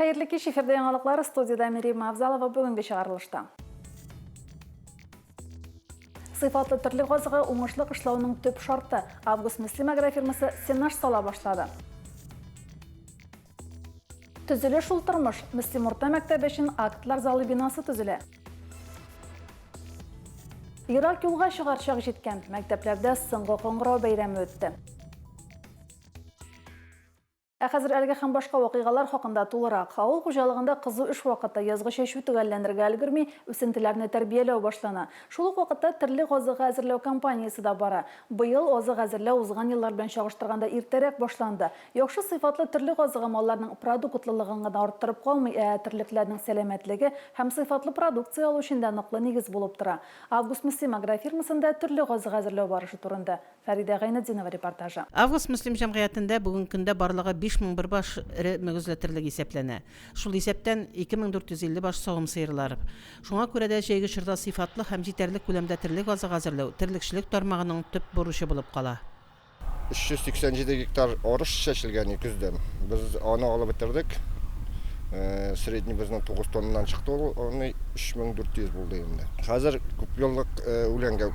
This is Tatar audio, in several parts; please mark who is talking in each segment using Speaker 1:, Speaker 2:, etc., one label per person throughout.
Speaker 1: Hayırlı kеш, efirde yanılıqları studiyada Meriem Avzalova бүгінгі шығарылышта. Sıfatlı түрлі қозығы оңышлық ішлауының төп шарты. Август Müslim агрофирмасы сенаж сала башлады. Түзілі шултырмыш Müslim орта мәктәбі үшін актлар залы бинасы түзілі. Ирак юлға шығаршақ жеткен мәктәплерді сыңғы қоңырау бәйрәмі өтті. Әхәзір әлгі һәм башқа вақиғалар хақында тулырақ. Ауыл қожалығында қызу үш вақытта язғы шешу түгәлләндірге әлгірмей, үсентілеріне тәрбиелеу башлана. Шулық вақытта түрлі озығы әзірлеу компаниясы да бара. Бұйыл озық әзірлеу узған еллар белән чагыштырганда иртәрәк башланды. Яхшы сыйфатлы түрлі озығы малларның продуктлылыгын гына арттырып калмый, терлекләрнең сәламәтлеге һәм сыйфатлы продукция алу өчен дә ныклы нигез булып тора. Август Müslim агрофирмасында түрлі озық әзірлеу барышы турында Фәридә Гайнетдинова репортажы.
Speaker 2: Август Müslim җәмгыятендә бүгенге көндә барлыгы 5000 бер баш ире мөгезләтерлек исәпләнә. Шул исәптән 2450 баш савым сыерлар. Шуңа күрә дә җәйге чорда сыйфатлы һәм җитәрлек күләмдә терлек азык әзерләү терлекчелек тармагының төп бурычы булып кала.
Speaker 3: 387 гектар арыш чәчелгән көздән. Без аны алып бетердек. Средний безнең 9 тоннадан чыкты, аны 3400 булды инде. Хәзер күп еллык үләнгә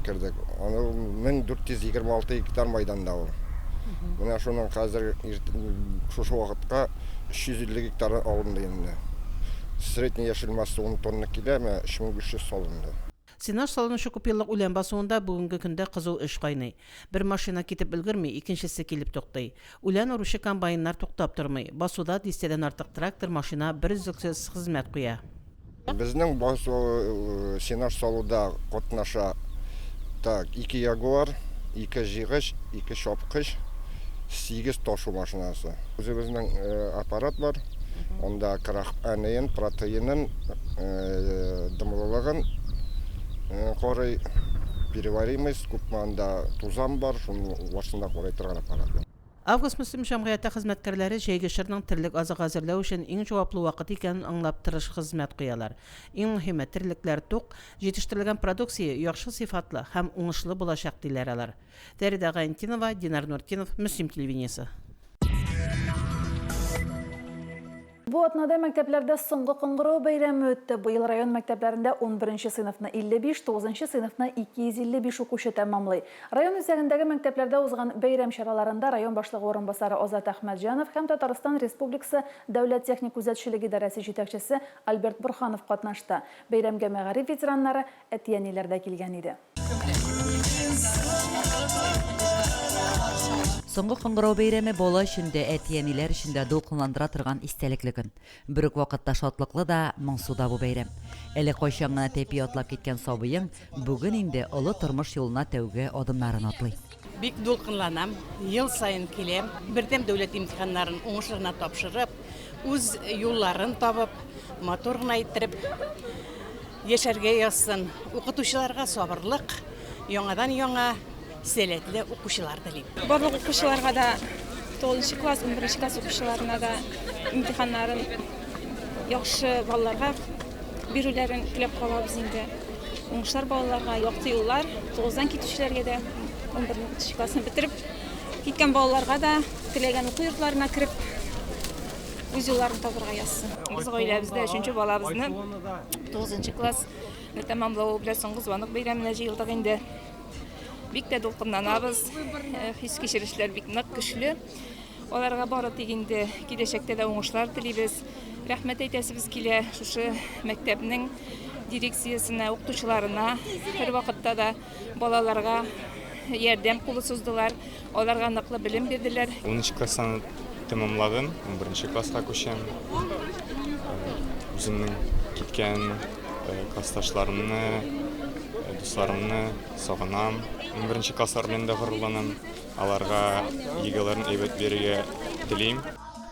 Speaker 3: кердек. Аны 1426 гектар майданда ул. Менә шуның хәзер шушы вакытка 350 гектар алынды инде. Средний яшел масса 10 тонна киләме, 3500 салынды.
Speaker 2: Сенаж салынышы күп еллык үлән басуында бүгенге көндә кызу эш кайный. Бер машина китеп өлгерми, икенчесе килеп туктый. Үлән уручы комбайннар туктап тормый. Басуда 10 артык трактор, машина бер үзлексез хезмәт куя.
Speaker 3: Безнең басу сенаж салуда катнаша 2 Ягуар, 2 җигеш, 2 шапкыч, 8 ташу машинасы. Үзебезнең аппарат бар. Онда краханен, протеинын, дымлылыгын корый переваримость, күпманда тузан бар, шуның васында корый торган аппарат.
Speaker 2: Август Müslim җәмгыяте хезмәткәрләре җәйге чорның терлек азык әзерләү өчен иң җаваплы вакыт икәнен аңлап тырыш хезмәт куялар. Иң мөһиме терлекләр тук, җитештерелгән продукция яхшы сыйфатлы һәм уңышлы булачак диләр алар. Фәридә Гайнетдинова, Динар Нуркинов, Müslim телевидениесе.
Speaker 1: Бу атнада мәктәпләрдә соңгы кыңгырау бәйрәме үтте. Быел район мәктәпләрендә 11 сыйныфны 55, 9 сыйныфны 255 укучы тәмамлый. Район үзәгендәге мәктәпләрдә узган бәйрәм чараларында район башлыгы орынбасары Азат Әхмәтҗанов һәм Татарстан Республикасы Дәүләт техник күзәтчелеге идарәсе җитәкчесе Альберт Бурханов катнашты. Бәйрәмгә мәгариф ветераннары, әтияниләр дә килгән иде.
Speaker 4: Соңгы кыңгырау бәйрәме бала өчендә, әтияниләр өчендә дулкынландыра торган истәлекле көн. Бер үк вакытта шатлыклы да, моңсуда бу бәйрәм. Әле кайчан гына тәпи атлап киткән сабыең бүген инде олы тормыш юлына тәүге адымнарын атлый.
Speaker 5: Бик дулкынланам, ел сайын киләм. Бердәм дәүләт имтиханнарын уңышлы тапшырып, үз юлларын табып, мотор гына иттереп яшәргә язсын. Укытучыларга сабырлык, яңадан-яңа сәләтле укучылар телим.
Speaker 6: Барлык укучыларга да 9 класс, 11 класс укучыларына да имтиханнарын яхшы балаларга бирүләрен теләп калабыз инде. Уңышлар балаларга, якты юллар, 9дан китүчеләргә дә 11 классны бетереп киткән балаларга да теләгән уку йортларына кереп үз юлларын табырга язсын. Без гаиләбездә 3нче балабызны 9 классны тәмамлау белән соңгы звонок бәйрәменә җыелдык инде. Бик тә дулкынланабыз, хис кичерешләр бик нык көчле. Аларга бары тик инде киләчәктә дә уңышлар телибез. Рәхмәт әйтәсебез килә шушы мәктәпнең дирекциясенә, укытучыларына, һәр вакытта да балаларга ярдәм кулы суздылар. Аларга ныклы белем бирделәр.
Speaker 7: 10 класстан тәмамладым, 11 класска күчәм. Үземнең киткән классташларымны, дусларымны сагынам. 11 класслар белән дә горурланам. Аларга егеләрен әйбәт бирергә телим.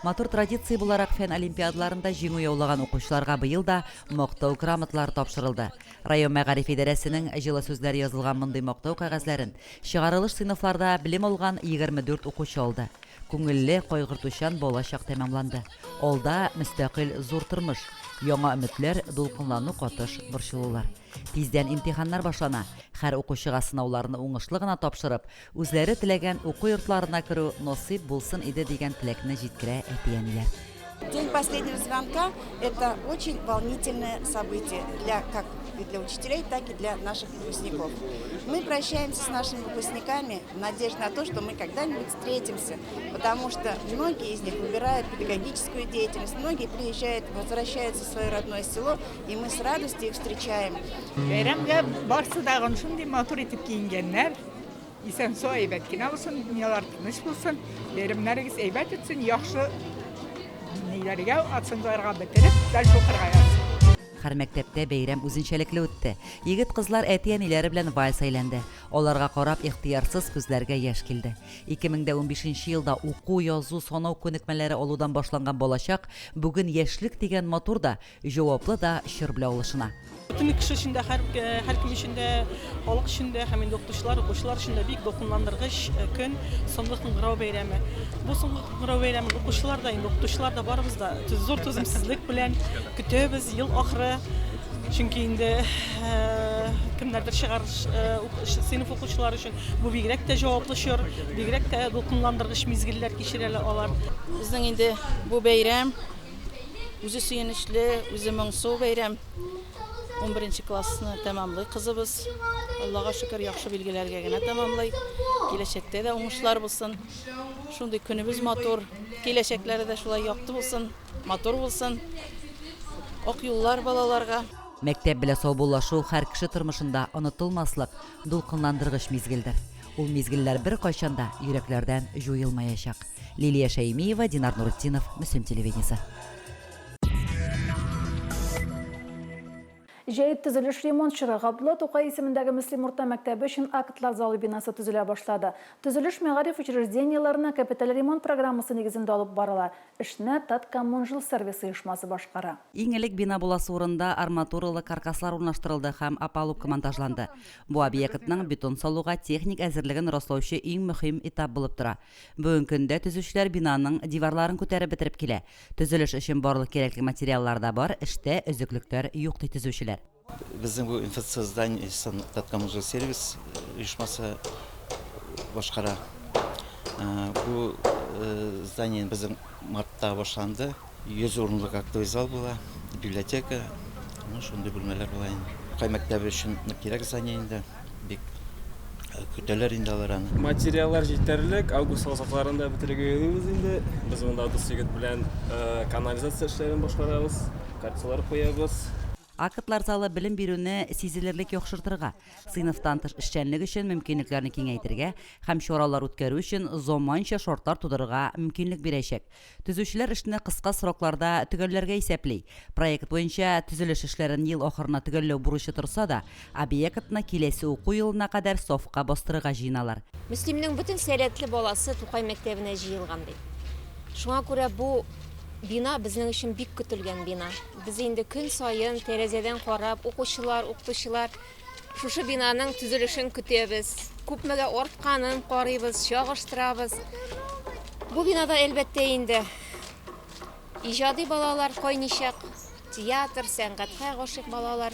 Speaker 4: Матур традиция буларак фән олимпиадаларында җиңү яулаган укучыларга быел да мактау грамоталары тапшырылды. Район мәгариф идарәсенең җылы сүзләре язылган мондый мактау кәгазьләрен чыгарылыш сыйныфларда белем алган 24 укучы алды. Күңелле, кайгыртучан балачак тәмамланды. Алда мөстәкыйль зур тормыш, яңа өметләр, дулкынлану катыш борчылулар. Тиздән имтиханнар башлана. Һәр укучыга сынауларны уңышлы гына тапшырып, үзләре теләгән уку йортларына керү насыйп булсын иде дигән теләкне җиткерә әтияниләр.
Speaker 8: День последнего звонка – это очень волнительное событие как и для учителей, так и для наших выпускников. Мы прощаемся с нашими выпускниками в надежде на то, что мы когда-нибудь встретимся, потому что многие из них выбирают педагогическую деятельность, многие приезжают, возвращаются в свое родное село, и мы с радостью их встречаем.
Speaker 9: Бәйрәмгә барсы дагын шундый матур итеп киенгәннәр. Исән сау әйбәт кенә булсын, дөньялар тыныч булсын, бәйрәмнәрегез әйбәт үтсен, яхшы ниләргә ацыңларга бетереп, дәл шукырга язсын.
Speaker 4: Һәр мәктәптә бәйрәм үзенчәлекле үтте. Егет кызлар әти-әниләре белән вальс әйләнде. Аларга карап ихтыярсыз күзләргә яшь килде. 2015 елда уку, язу, санау күнекмәләре алудан башланган балачак бүген яшьлек дигән матур да, җаваплы да чор белән алышына.
Speaker 5: Bütün kişi içinde, her kim içinde, halk içinde, hem de okuşlar içinde büyük dokunlandırgıç gün sonluk Kıngırav Beyremi. Bu sonluk Kıngırav Beyremi okuşlar da, okuşlar da barımızda zor tüzümsüzlük bilen kütübüz yıl ahırı. Çünkü indi kimlerdir çıkar sınıf okuşları için bu bigrek de cevaplaşıyor, bigrek de dokunlandırgıç mizgiller geçirirler olar.
Speaker 10: Bizden indi bu beyrem, üzü süyenişli, üzü müngsu beyrem. 11. klassını tamamlay kızımız. Allah'a şükür yaxşı bilgilerge gene tamamlay. Gelecekte de oңuшлар bulsun. Şunday günümüz motor. Gelecekleri de şulay yaktı bulsun. Motor bulsun. Ok yollar balalarga.
Speaker 4: Мәктәп белән саубуллашу һәр кеше тормышында онытылмаслык, дулкынландыргыч мизгелдер. Ул мизгелләр бер кайчанда йөрәкләрдән җуелмаячак. Лилия Шәймиева, Динар Нуртдинов, Мөслим телевидениесе.
Speaker 1: Җәйт төзелеш ремонтчылары Габдулла Тукай исемендәге Мөслим урта мәктәбе өчен актлар залы бинасы төзелә башлады. Төзелеш мәгариф учреждениеларына капиталь ремонт программасы нигезендә алып барыла. Эшне Таткоммунжил сервис оешмасы башкара.
Speaker 4: Иң элек бина буласы урында арматуралы каркаслар урнаштырылды һәм опалубка монтажланды. Бу объектның бетон салуга техник әзерлеген раслаучы иң мөһим этап булып тора. Бүгенге көндә төзүчеләр бинаның диварларын күтәреп бетереп килә. Төзелеш өчен барлык кирәкле материаллар да бар, эштә өзеклектәр юк ди төзүчеләр.
Speaker 11: Біздің бұл инфекция здание Таткоммунжил сервис ұйышмасы башқара. Бұл здание біздің мартта башланды. 100 орынлық актовый зал была, библиотека, шундай бөлмелер была. Қай мәктәбі үшін керек здание енді, бек күтәләр енді алараны.
Speaker 12: Материаллар жетерлік, август сатыларында бітірге өйдіміз енді. Біз онда дос егет білән канализация эшләрен башқарабыз, карталар қоябыз.
Speaker 4: Актлар залы белем бирүне сизелерлек яхшыртырга, сыйныфтан тыш эшчәнлек өчен мөмкинлекләрне киңәйтергә һәм чаралар үткәрү өчен заманча шартлар тудырырга мөмкинлек бирәчәк. Төзүчеләр эшне кыска срокларда төгәлләргә исәпли. Проект буенча төзелеш эшләрен ел ахырына төгәлләү бурычы торса да, объектны киләсе уку елына кадәр сафка бастырырга җыйналар.
Speaker 13: Мөслимнең бөтен сәләтле баласы Тукай мәктәбенә җыелган ди. Шуңа күрә бу бина безнең өчен бик көтелгән бина. Без инде көн сайын тәрәзәдән карап, укучылар, укытучылар шушы бинаның төзелешен көтәбез. Күпмегә артканын карыйбыз, чагыштырабыз. Бу бинада әлбәттә инде иҗади балалар кайничак, театр, сәнгатькә гашыйк балалар,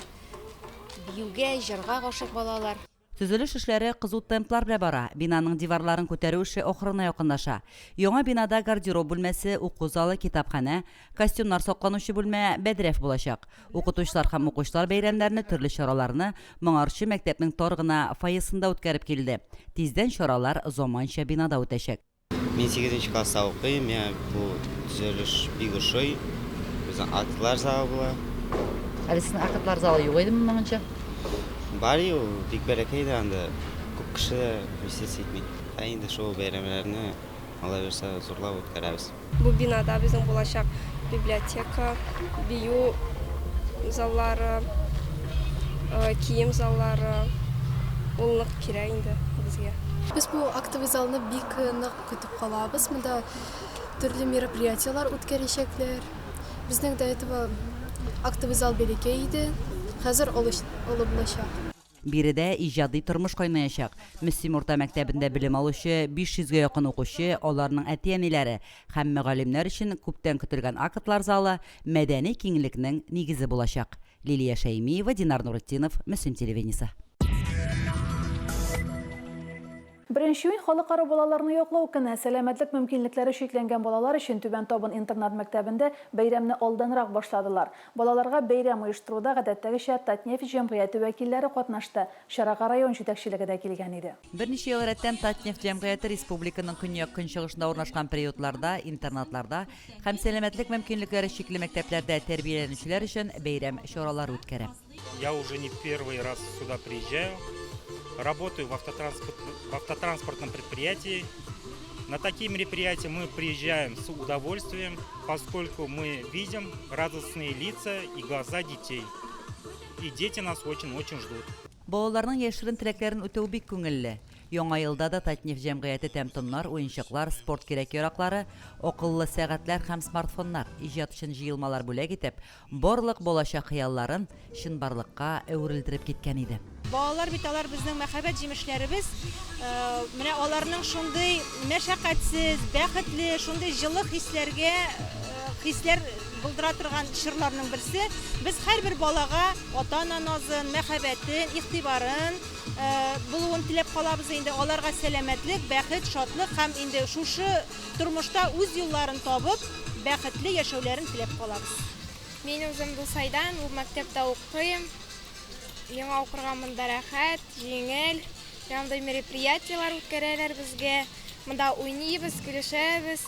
Speaker 13: биюгә, җырга гашыйк балалар.
Speaker 4: Төзелеш эшләре кызу темплар белән бара. Бинаның диварларын күтәрү эше ахырына якынлаша. Яңа бинада гардероб бүлмәсе, уку залы, китапханә, костюмнар сакланучы бүлмә, бәдрәф булачак. Укытучылар һәм укучылар бәйрәмнәрне, төрле чараларны моңарчы мәктәпнең торгына фойесында үткәреп килде. Тиздән чаралар заманча бинада үтәчәк.
Speaker 11: Мен 8 класста укыйм, бу төзелеш бик ошый. Безнең актлар залы була.
Speaker 4: Әле сезнең актлар залы юк идеме моңынча?
Speaker 11: Бари ул бик бәрәкәйдә анда күп кеше висет итми. Инде шул бәйрәмнәрне алла берсә зурлап үткәрәбез.
Speaker 6: Бу бинада безнең булачак библиотека, бию заллары, кием заллары, ул нык кирәк инде безгә.
Speaker 14: Без бу актовый залны бик нык көтеп калабыз. Монда төрле мероприятиялар үткәрәчәкләр. Безнең дә этого актовый зал бәләкәй иде. Хәзер олы булачак.
Speaker 4: Биредә иҗади тормыш кайнаячак. Мөслим урта мәктәбендә белем алучы 500-гә якын укучы, аларның әти-әниләре һәм мөгаллимнәр өчен күптән көтелгән актлар залы мәдәни киңлекнең нигезе булачак. Лилия Шәймиева, Динар Нуртдинов, Мөслим телевидениесе.
Speaker 1: Birinchi uyn халыкара балаларны яклау көне сәламәтлек мөмкинлекләре шикләнгән балалар өчен Түбән Табын интернат мәктәбендә бәйрәмне алданрак башладылар. Балаларга бәйрәм оештыруда гадәттәгечә Татнефть җәмгыяте вәкилләре катнашты. Чарага район җитәкчелеге дә килгән иде.
Speaker 4: Берничә ел рәттән Татнефть җәмгыяте республиканың көньяк көнчыгышында урнашкан приютларда, интернатларда һәм сәламәтлек мөмкинлекләре шикле мәктәпләрдә тәрбияләнүчеләр өчен бәйрәм чаралары үткәрә.
Speaker 15: Я уже не первый раз сюда приезжаю. Работаю в автотранспортном предприятии. На такие мероприятия мы приезжаем с удовольствием, поскольку мы видим радостные лица и глаза детей. И дети нас очень-очень ждут.
Speaker 4: Балаларның яшерен теләкләрен үтәү бик күңелле. Яңа елда да Татнефть җәмгыяте тәмтоннар, уенчыклар, спорт кирәк-яраклары, акыллы сәгатьләр һәм смартфоннар иҗат өчен җыелмалар бүләк итеп, барлык балачак хыялларын чынбарлыкка әверелдереп киткән иде.
Speaker 16: Балалар бит алар безнең мәхәббәт җимешләребез. Менә аларның шундый мәшәкатьсез, бәхетле, шундый җылы хисләр булдыра торган чырларның берсе. Без һәрбер балага ата-ана назын, мәхәббәтен, игътибарын булуын теләп калабыз инде. Аларга сәламәтлек, бәхет, шатлык һәм инде шушы тормышта үз юлларын табып, бәхетле яшәүләрен теләп калабыз.
Speaker 6: Мин үзем Дусайдан, ул мәктәптә укыйм. Яңа укырга монда рәхәт, җиңел. Яндай мероприятиялар үткәрәләр безгә. Монда уйныйбыз, көлешәбез.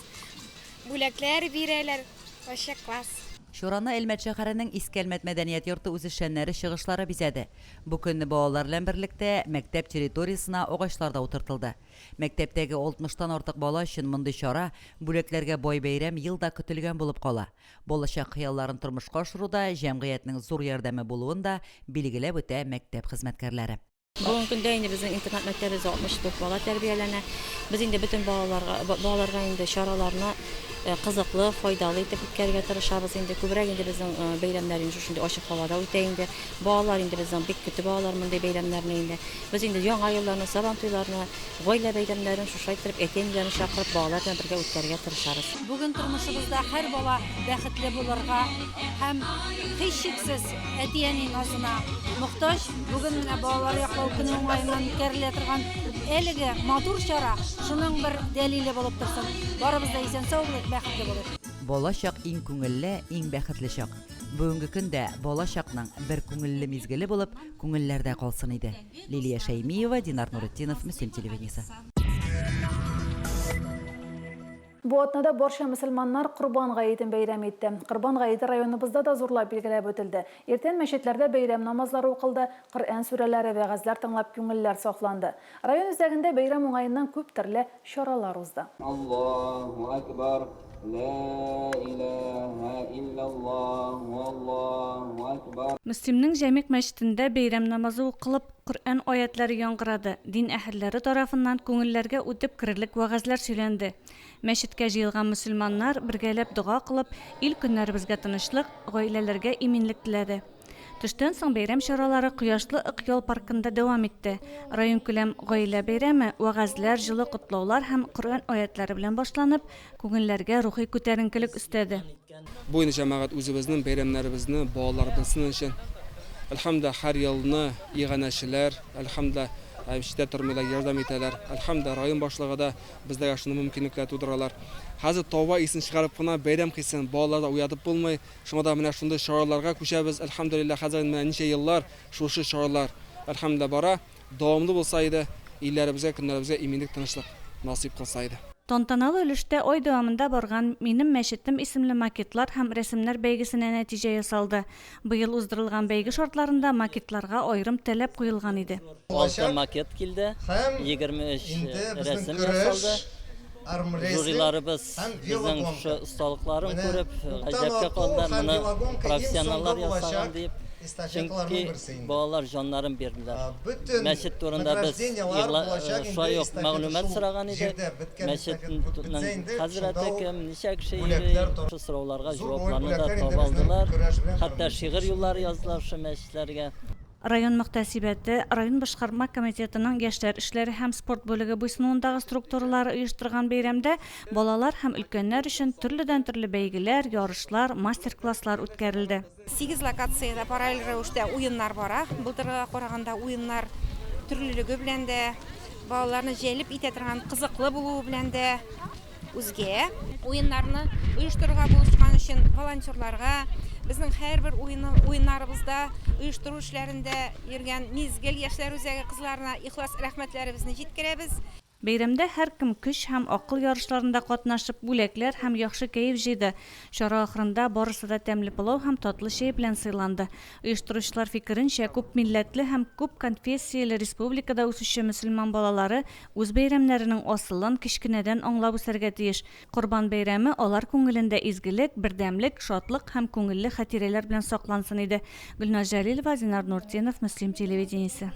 Speaker 6: Бүләкләр бирәләр. Вообще класс.
Speaker 4: Шураны Әлмәт шәһәренең Искәлмәт мәдәният йорты үзешчәннәре чыгышлары бизәде. Бу көнне балалар белән берлектә мәктәп территориясенә агачлар да утыртылды. Мәктәптәге 60-тан артык бала өчен мондый чара бүләкләргә бай бәйрәм елда көтелгән булып кала. Балачак хыялларын тормышка ашыруда җәмгыятьнең зур ярдәме булуын да билгеләп үтә мәктәп хезмәткәрләре.
Speaker 17: Бүгенге көндә инде безнең интернат мәктәбендә 64 бала тәрбияләнә. Без инде бөтен балаларга инде чараларны кызыклы, файдалы итеп үткәрергә тырышабыз инде. Күбрәк инде безнең бәйрәмнәр инде шундый ачык һавада үтә инде. Балалар инде безнең бик көтеп алалар мондай бәйрәмнәрне инде. Без инде яңа елларны, сабан туйларны, гаилә бәйрәмнәрен шуша итеп әтәнләрне чакырып балалар белән бергә үткәрергә тырышабыз.
Speaker 16: Бүген тормышыбызда һәр бала бәхетле булырга һәм һичшиксез әти-әни назына мохтаҗ. Бүген менә балалар яклау көне уңаеннан үткәрелә торган әлеге матур чара шуның бер дәлиле булып торсын. Барыбыз да исән-сау бәхетле булып.
Speaker 4: Балачак иң күңелле, иң бәхетле чак. Бүгенге көндә балачакның бер күңелле мизгеле булып, күңелләрдә калсын иде. Лилия Шәймиева, Динар Нуретдинов, Мөслим телевидениесе.
Speaker 1: Бу атнада барча мөселманнар Курбан гаетен бәйрәм итте. Курбан гаете районыбызда да зурлап билгеләп үтелде. Иртән мәчетләрдә бәйрәм намазлары укылды, Коръән сүрәләре, вәгазьләр тыңлап күңелләр сафланды. Район үзәгендә бәйрәм уңаеннан күп төрле чаралар узды.
Speaker 18: Аллаһу акбар. لا إله إلا الله والله أكبر.
Speaker 19: Мөслимнең җәмик мәчетендә бәйрәм намазы укылып, Коръән аятлары яңгырады. Дин әһелләре тарафыннан күңелләргә үтеп кирерлек вәгазьләр сөйләнде. Мәчеткә җыелган мөселманнар бергәләп дуга кылып, ил көннәребезгә тынычлык, гаиләләргә иминлек теләде. Төштән соң бәйрәм чаралары Кояшлы Ыкъял паркында дәвам итте. Район күләм гаилә бәйрәме, вәгазьләр, җылы котлаулар һәм Коръән аятлары белән башланып, күңелләргә рухи күтәренкелек өстәде.
Speaker 20: Бу инде җәмәгать үзебезнең бәйрәмнәребезне балалар белсен өчен. Әлхәмдә һәр елны иганәчеләр, әлхәмдә Әбиштә тормыйлар, ярдәм итәләр. Әлхәмдә район башлыгы да бездә шуны мөмкинлекләр тудыралар. Хәзер тауба исен чыгарып кына бәйрәм кылсын, балаларда уятып булмый. Шуңа да менә шундый чараларга күчәбез. Әлхәмдүлилләх, хәзер менә ничә еллар шушы чаралар әлхәмдә бара. Дәвамлы булса иде, илләребезгә, көннәребезгә иминлек, тынычлык насыйп кылса иде.
Speaker 19: Тантаналы өлештә ай дәвамында барган Минем мәчетем исемле макетлар һәм рәсемнәр бәйгесенә нәтиҗә ясалды. Быел уздырылган бәйге шартларында макетларга аерым таләп куелган иде.
Speaker 21: 6 макет килде, 23 рәсем ясалды. Жюриларыбыз безнең шу осталыкларын күреп, гаҗәпкә калдылар, моны профессионаллар ясаган дип. Чөнки балалар җаннарын бирделәр. Мәчет турында без шулай ук мәгълүмат сораган идек. Мәчетнең хәзрәте кем, ничә кеше йөри, шу сорауларга җавапларны да таба алдылар. Хәтта шигырь юллары яздылар шу мәчетләргә.
Speaker 19: Район мөхтәсибәте, район башкарма комитетының яшьләр эшләре һәм спорт бүлеге буйсынуындагы структуралары оештырган бәйрәмдә балалар һәм өлкәннәр өчен төрледән-төрле бәйгеләр, ярышлар, мастер-класслар үткәрелде.
Speaker 16: 8 локациядә параллель рәвештә уеннар бара. Былтырга караганда уеннар төрлелеге белән дә
Speaker 3: балаларны җәлеп итә торган кызыклы булуы белән дә үзгә уеннарны оештыруга булышкан өчен волонтерларга, безнең һәрбер уеннарыбызда оештыру эшләрендә йөргән Мизгел яшьләр үзәге кызларына ихлас рәхмәтләребезне җиткерәбез.
Speaker 19: Бәйрәмдә һәркем көч һәм акыл ярышларында катнашып, бүләкләр һәм яхшы кәеф җыйды. Чара ахырында барысы да тәмле пылау һәм татлы чәй белән сыйланды. Оештыручылар фикеренчә, күп милләтле һәм күп конфессияле республикада үсүче мөселман балалары үз бәйрәмнәренең асылын кичкенәдән аңлап үсәргә тиеш. Корбан бәйрәме алар күңелендә изгелек, бердәмлек, шатлык һәм күңелле хатирәләр белән саклансын иде. Гөлназ Җәлилова, Зинар Нуртдинов, Мөслим телевидениесе.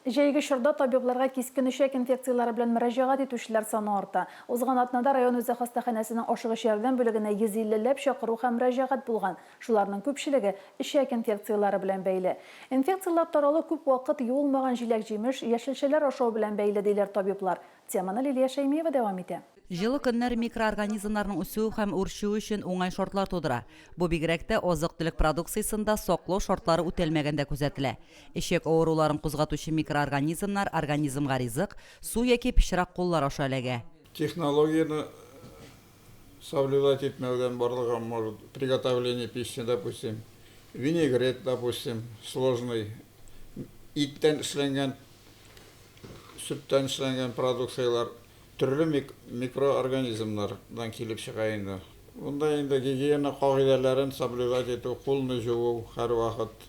Speaker 1: Җәйге чорда табибларга кискен ишәк инфекциялары белән мөрәҗәгать итүчеләр саны арта. Узган атнада район үзәк хастаханәсенең ашыгыч ярдәм бүлегенә 150ләп чакыру һәм мөрәҗәгать булган. Шуларның күпчелеге ишәк инфекциялары белән бәйле. Инфекциялар таралу күп вакыт юылмаган җиләк-җимеш, яшелчәләр ашау белән бәйле диләр табиблар. Теманы Лилия Шәймиева дәвам итә.
Speaker 4: Җылы көннәр микроорганизмнарның үсүе һәм үрчүе өчен уңай шартлар тудыра. Бу бигрәк тә азык-төлек продукциясында саклау шартлары үтәлмәгәндә күзәтелә. Ишәк авыруларын кузгатучы микроорганизмнар организмга ризык, су яки пычрак куллар аша эләгә.
Speaker 22: Технологияны соблюдать етмәүдән барлыгы может приготовление пищи, допустим, винегрет, допустим, сложный, иттән эшләнгән, сөттән эшләнгән продукциялар, төрле микроорганизмнардан килеп чыга инде. Бунда инде гигиена кагыйдәләрен соблюдать итү, кулны жуу, һәр вакыт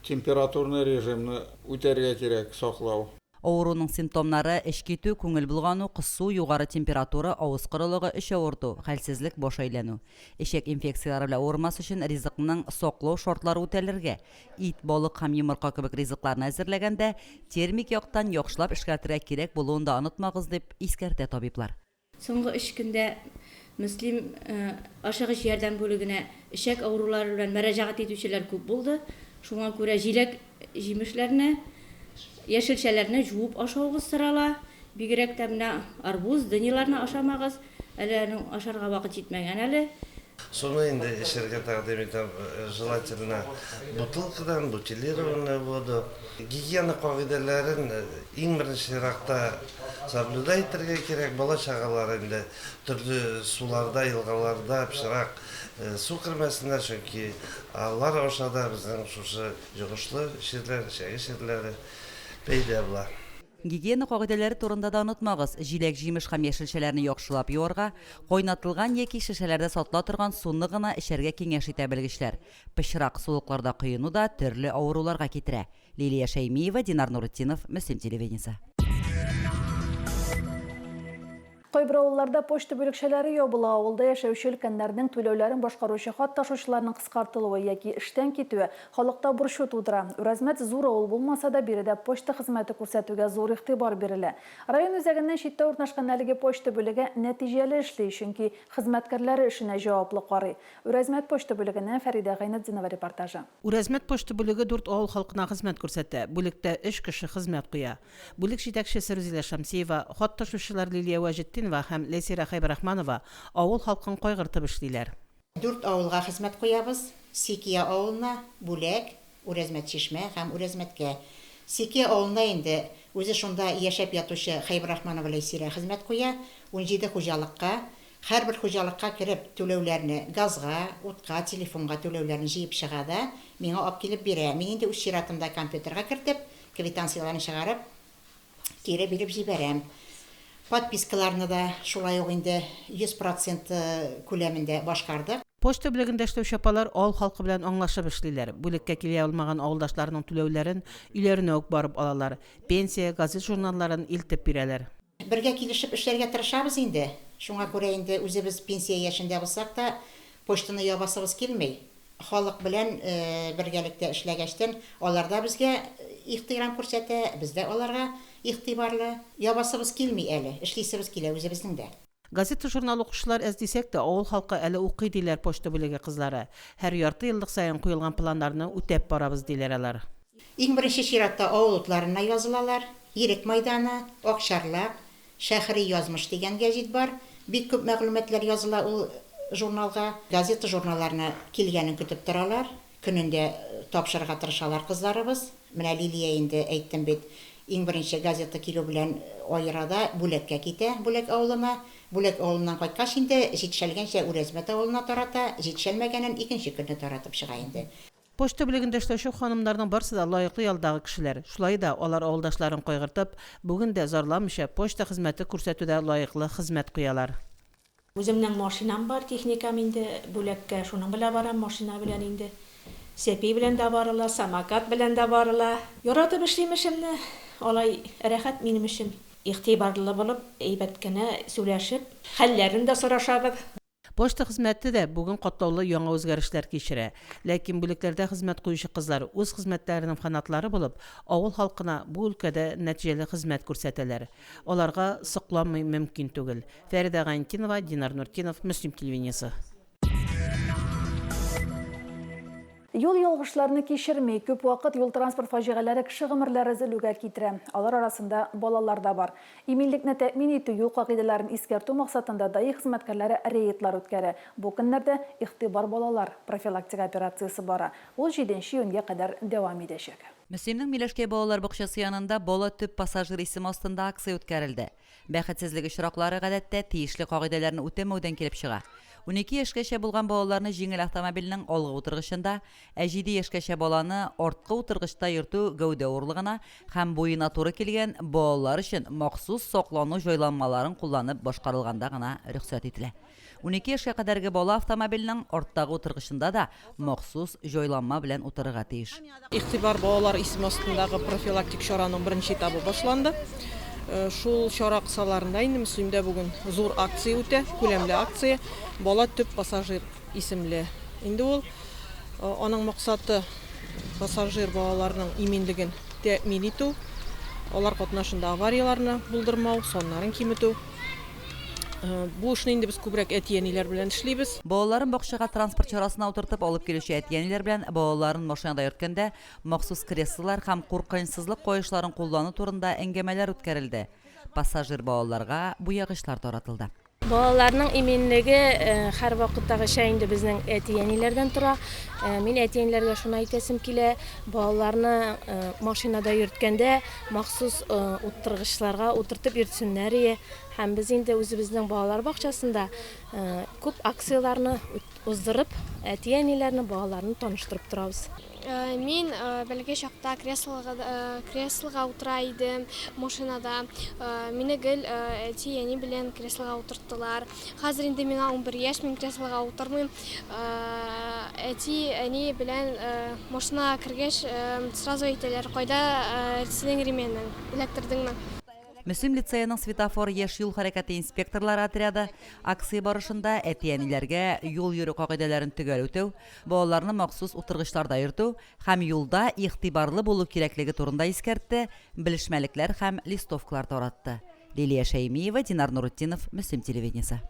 Speaker 22: температурный режимны үтәргә кирәк, саклау.
Speaker 4: Авыруның симптомнары эш китү, күңел булгану, кысу, югары температура, авыз кырылыгы, эч авырту, хәлсезлек, баш әйләнү. Ишәк инфекциялары белән авырмас өчен ризыкның саклау шартлары үтәлергә. Ит, балык һәм йомырка кебек ризыкларны әзерләгәндә термик яктан яхшылап эшкәртергә кирәк булуын да онытмагыз дип искәртә табиблар.
Speaker 17: Соңгы 3 көндә Мөслим ашыгыч ярдәм бүлегенә ишәк авырулары белән мөрәҗәгать итүчеләр күп булды. Шуңа күрә җиләк-җимешләрне, яшелчәләрне жуып ашаугыз сырала. Бигрәк тә менә арбуз, дөньяларны ашамагыз. Әле ашарга вакыт җитмәгән әле.
Speaker 23: Соны инде эшергә тәкъдим итәм, желательно бутылкадан бутилированную воду. Гигиена кагыйдәләрен иң беренче чиратта соблюдать итәргә кирәк. Бала-чагалар инде төрле суларда, елгаларда пычрак су кермәсеннәр, чөнки алар ашада безнең шушы җыгышлы җирләр, шәһәр җирләре пәйда була.
Speaker 4: Гигиена кагыйдәләре турында да онытмагыз. Җиләк-җимеш һәм яшелчәләрне яхшылап юарга, кайнатылган яки шешәләрдә сатыла торган суны гына эчәргә киңәш итә белгечләр. Пычрак сулыкларда коену да төрле авыруларга китерә. Лилия Шәймиева, Динар Нуртдинов, Мөслим телевидениесе.
Speaker 1: Кайбер авылларда почта бүлекчәләре ябыла, авылда яшәүче өлкәннәрнең түләүләрен башкаручы хат ташучыларның кыскартылуы яки эштән китүе халыкта борчу тудыра. Үрәзмәт зур авыл булмаса да биредә почта хезмәте күрсәтүгә зур игътибар бирелә. Район үзәгеннән читтә урнашкан әлеге почта бүлеге нәтиҗәле эшли, чөнки хезмәткәрләре эшенә җаваплы карый. Үрәзмәт почта бүлегеннән Фәридә Гайнетдинова репортажы.
Speaker 2: Үрәзмәт почта бүлеге 4 авыл халкына хезмәт күрсәтә. Бүлектә 3 кеше хезмәт куя. Бүлек җитәкчесе Рузилә Шамсиева, хат ташучылар Лилия һәм Ләйсира Хайбарахманова авыл халкын кайгыртып эшлиләр.
Speaker 24: 4 авылга хезмәт куябыз. Сикия авылына, Бүләк, Үрәзмәт Чишмә һәм Үрәзмәткә. Сикия авылына инде үзе шунда яшәп ятучы Хайбарахманова Ләйсира хезмәт куя. 17 хуҗалыкка, һәрбер хуҗалыкка кереп түләүләрне газга, утка, телефонга түләүләрне җыеп чыга да, миңа алып килеп бирә. Мин инде үз чиратымда компьютерга кертеп, квитанцияларны чыгарып, кире биреп җибәрәм. Подпискаларны да шулай ук инде 100% күләмендә башкарды.
Speaker 2: Почта бүлегендә эшләүче апалар авыл халкы белән аңлашып эшлиләр. Бүлеккә килә алмаган авылдашларының түләүләрен өйләренә үк барып алалар. Пенсия, газет журналларын илтеп бирәләр.
Speaker 24: Бергә килешеп эшләргә тырышабыз инде. Шуңа күрә инде үзебез пенсия яшендә булсак та почтаны ябасыбыз килми. Халык белән бергәлектә эшләгәчтән аларда безгә ихтирам күрсәтә, без дә аларга игътибарлы. Ябасыбыз килми әле, эшлисебез килә үзебезнең дә.
Speaker 2: Газета журнал укучылар әз дисәк тә авыл халкы әле укый диләр почта бүлеге кызлары. Һәр ярты еллык саен куелган планнарны үтәп барабыз диләр алар.
Speaker 24: Иң беренче чиратта авыл утларына язылалар. Ирек мәйданы, Акшарлак, Шәһри язмыш дигән гәҗит бар. Бик күп мәгълүматлар языла ул журналга. Газета журналларны килгәнен көтеп торалар. Көнендә тапшырырга тырышалар кызларыбыз. Менә Лилия инде әйттем бит, иң беренче газета килү белән айрада бүлеккә китә, бүлек авылына. Бүлек авылыннан кайткач инде җитешелгәнчә Үрәзмәт авылына тарата, җитешелмәгәнен икенче көнне таратып чыга инде.
Speaker 2: Почта бүлегендә эшләүче ханымнарның барысы да лаеклы ялдагы кешеләр. Шулай да алар авылдашларын кайгыртып, бүген дә зарламыйча почта хезмәте күрсәтүдә лаеклы хезмәт куялар.
Speaker 5: Үземнең машинам бар, техникам инде бүлеккә, шуның белән барам, машина белән инде. Сепи белән дә барыла, самокат белән дә барыла. Яратып эшлим эшемне, алай рәхәт минем эшем. Игътибарлы булып, әйбәт кенә сөйләшеп, хәлләрен дә сорашабыз.
Speaker 2: Почта хезмәте дә бүген катлаулы яңа үзгәрешләр кичерә. Ләкин бүлекләрдә хезмәт куючы кызлар үз хезмәтләренең фанатлары булып, авыл халкына бу өлкәдә нәтиҗәле хезмәт күрсәтәләр. Аларга сокланмый мөмкин түгел. Фәридә Гантинова, Динар Нуртинов, Мөслим телевидениесе.
Speaker 1: Юл ялгышларны кичермей, күп вакыт юл транспорт фаҗигаләре кеше гомерләре зелүгә китерә. Алар арасында балалар да бар. Иминлекне тәэмин итү юл кагыйдәләрен искәртү максатында даи хезмәткәрләре рейдлар үткәрә. Бу көннәрдә игътибар балалар профилактика операциясе бара. Ул 7 июньгә кадәр дәвам итәчәк.
Speaker 4: Мөслимнең Миләшкә балалар бакчасы янында бала төп пассажир исеме астында акция үткәрелде. Бәхетсезлек очраклары гадәттә тиешле кагыйдәләрне үтәмәүдән килеп чыга. 12 яшькәчә булган балаларны җиңел автомобильнең алгы утыргычында, 7 яшькәчә баланы арткы утыргычта йөртү гәүдә авырлыгына һәм буена туры килгән балалар өчен махсус саклану җайланмаларын кулланып башкарылганда гына рөхсәт ителә. 12 яшькә кадәрге бала автомобильнең арттагы утыргычында да махсус җайланма белән утырырга тиеш.
Speaker 7: Игътибар балалар исеме астындагы профилактик чараның беренче этабы башланды. Шул чара кысаларында инде Мөслимдә бүген зур акция үтә, күләмле акция. Бала төп пассажир исемле. Инде ул аның максаты пассажир балаларның иминлеген тәэмин итү, алар катнашында аварияларны булдырмау, соннарын киметү. Бу эшне инде без күбрәк әтиәниләр белән эшлибез.
Speaker 4: Балаларын бакчага транспорт чарасына утыртып алып килүче әтиәниләр белән балаларын машинада йөрткәндә махсус креслолар һәм куркынычсызлык куешларын куллану турында әңгәмәләр үткәрелде. Пассажир балаларга буягычлар таратылды.
Speaker 8: Балаларның иминлеге һәр вакыттагыча инде безнең әтиәниләрдән тора. Мин әтиәниләргә шуны әйтәсем килә, балаларны машинада йөрткәндә махсус утыргычларга утыртып йөртсеннәр. Һәм без инде үзебезнең балалар бакчасында күп акцияларны уздырып, әтиәниләрне балаларны таныштырып торабыз.
Speaker 9: Мин бәлгә чакта креслога утыра идем машинада. Мине гел әти-әни белән креслога утырттылар. Хәзер инде миңа 11 яшь, мин креслога утырмыйм. Әти-әни белән машинага кергәч, сразу әйтәләр, кайда синең ременең, эләктердеңме?
Speaker 4: Мөслим лицейның светофор яшь юл хәрәкәте инспекторлары отряды акция барышында әтиәниләргә юл йөрү кагыйдәләрен төгәл үтәү, балаларны махсус утыргычларда йөртү һәм юлда игътибарлы булу кирәклеге турында искәртте, белешмәлекләр һәм листовкалар таратты. Лилия Шәймиева, Динар Нуртинов, Мөслим телевидениесе.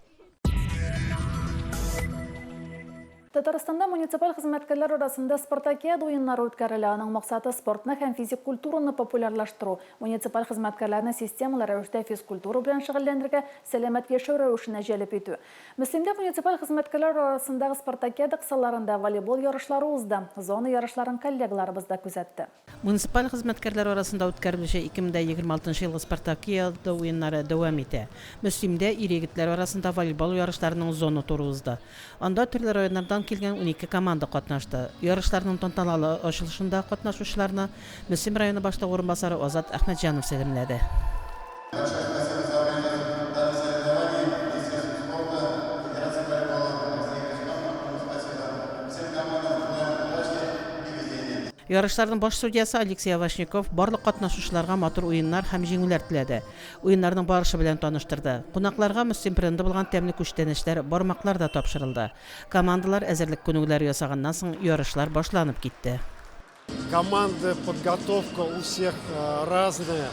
Speaker 1: Татарстанда муниципаль хезмәткәрләр арасында спартакиада уеннары үткәрелә. Аның максаты спортны һәм физик культураны популярлаштыру. Муниципаль хезмәткәрләрне системалы рәвештә физкультура белән шөгыльләндерергә, сәламәт яшәү рәвешенә җәлеп итү. Мөслимдә муниципаль хезмәткәрләр арасындагы спартакиада кысаларында волейбол ярышлары узды. Зона ярышларын коллегаларыбыз да күзәтте.
Speaker 2: Муниципаль хезмәткәрләр арасында үткәрелүче 2026 елгы спартакиада уеннары дәвам итә. Мөслимдә ир-егетләр арасында волейбол ярышларының зона туры узды. Анда төрле районнардан килгән 12 команда катнашты. Ярышларның тантаналы ачылышында катнашучыларны Мөслим районы башлыгы урынбасары Азат Әхмәтҗанов сәламләде. Ярышларның баш судьясы Алексей Авашников барлык катнашучыларга матур уеннар һәм җиңүләр теләде. Уеннарның барышы белән таныштырды. Кунакларга Мөслим бренды булган тәмле күчтәнешләр, бармаклар да тапшырылды. Командалар әзерлек күнегүләре ясаганнан соң ярышлар башланып китте.
Speaker 25: Команды, подготовка у всех разная,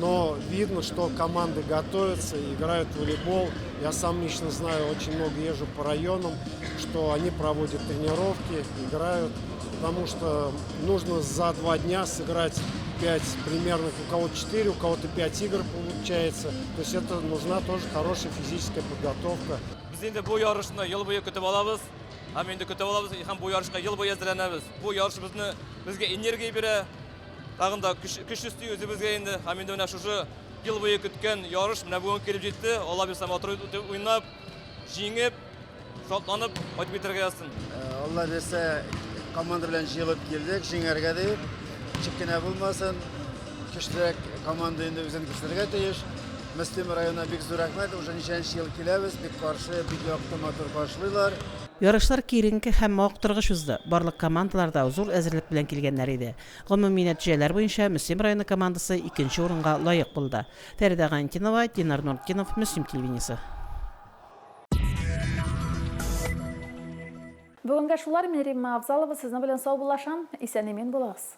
Speaker 25: но видно, что команды готовятся, играют в волейбол. Я сам лично знаю, очень много езжу по районам, что они проводят тренировки, играют, потому что нужно за 2 дня сыграть 5 примерных, у кого 4, у кого-то 5 игр получается. То есть это нужна тоже хорошая физическая подготовка.
Speaker 26: Biz endi bu yarışni yil bo'yi kutib olamiz. Ham endi kutib olamiz, ham bu yarışga yil bo'yi hazırlanamiz. Bu yarış bizga energiya beradi, Тағында күш үсті өзімізге енді әменде мына шушы ел бойы күткен ярыш мына бүгін келіп жетті. Алла берсе матур ойнап, жеңіп, шатланып, айтып бітірге жазсын.
Speaker 10: Алла берсе команда белән җыелып килдек, җиңәргә дип. Чиккенә булмасын. Көчлерәк команда инде үзен күрсәтергә тиеш. Мөслим районына бик зур рәхмәт. Уже ничәнче ел киләбез, бик каршы, бик якты матур каршылыйлар.
Speaker 2: Ярышлар киренке һәм мактыргыч узды. Барлык командаларда зур әзерлек белән килгәннәр иде. Гомуми нәтиҗәләр буенча Мөслим районы командасы 2нче урынга лаек булды. Фәридә Гантинова, Динар Нуркинов, Мөслим телевидениесе.
Speaker 1: Бүгінгі шулар мен Римма Абзалова сезне белән сау булашам. Исән-имин булыгыз.